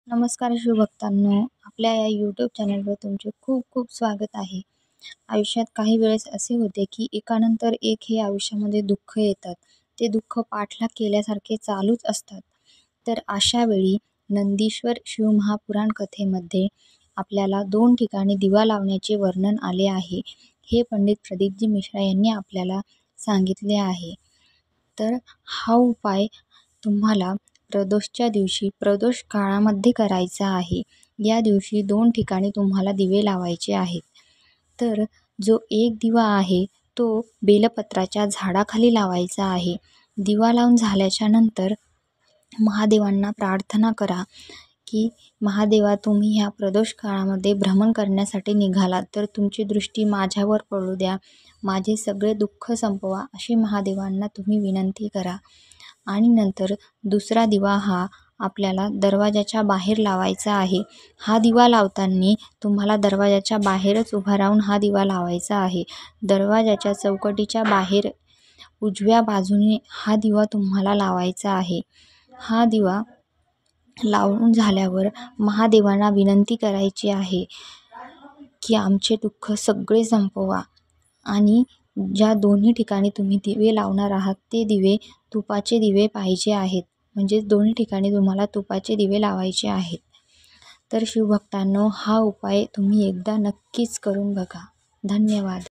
नमस्कार शिवभक्तांनो, आपल्या या यूट्यूब चॅनलवर तुमचे खूप खूप स्वागत आहे. आयुष्यात काही वेळेस असे होते की एकानंतर एक हे आयुष्यामध्ये दुःख येतात. ते दुःख पाठलाग केल्यासारखे चालूच असतात. तर अशा वेळी नंदीश्वर शिवमहापुराण कथेमध्ये आपल्याला 2 ठिकाणी दिवा लावण्याचे वर्णन आले आहे. हे पंडित प्रदीपजी मिश्रा यांनी आपल्याला सांगितले आहे. तर हा उपाय तुम्हाला प्रदोषच्या दिवशी प्रदोष काळामध्ये करायचा आहे. या दिवशी 2 ठिकाणी तुम्हाला दिवे लावायचे आहेत. तर जो एक दिवा आहे तो बेलपत्राच्या झाडाखाली लावायचा आहे. दिवा लावून झाल्याच्या नंतर महादेवांना प्रार्थना करा की महादेवा, तुम्ही ह्या प्रदोष काळामध्ये भ्रमण करण्यासाठी निघालात, तर तुमची दृष्टी माझ्यावर पडू द्या, माझे सगळे दुःख संपवा, अशी महादेवांना तुम्ही विनंती करा. आणि नंतर दुसरा दिवा हा आपल्याला दरवाजाच्या बाहेर लावायचा आहे. हा दिवा लावताना तुम्हाला दरवाजाच्या बाहेरच उभा राहून हा दिवा लावायचा आहे. दरवाजाच्या चौकटीच्या बाहेर उजव्या बाजूने हा दिवा तुम्हाला लावायचा आहे. हा दिवा लावून झाल्यावर महादेवांना विनंती करायची आहे की आमचे दुःख सगळे संपवा. आणि ज्या दोन्ही ठिकाणी तुम्ही दिवे लावणार आहात ते दिवे तुपाचे दिवे पाहिजे आहेत. म्हणजेच दोन्ही ठिकाणी तुम्हाला तुपाचे दिवे लावायचे आहेत. तर शिवभक्तांनो, हा उपाय तुम्ही एकदा नक्कीच करून बघा. धन्यवाद.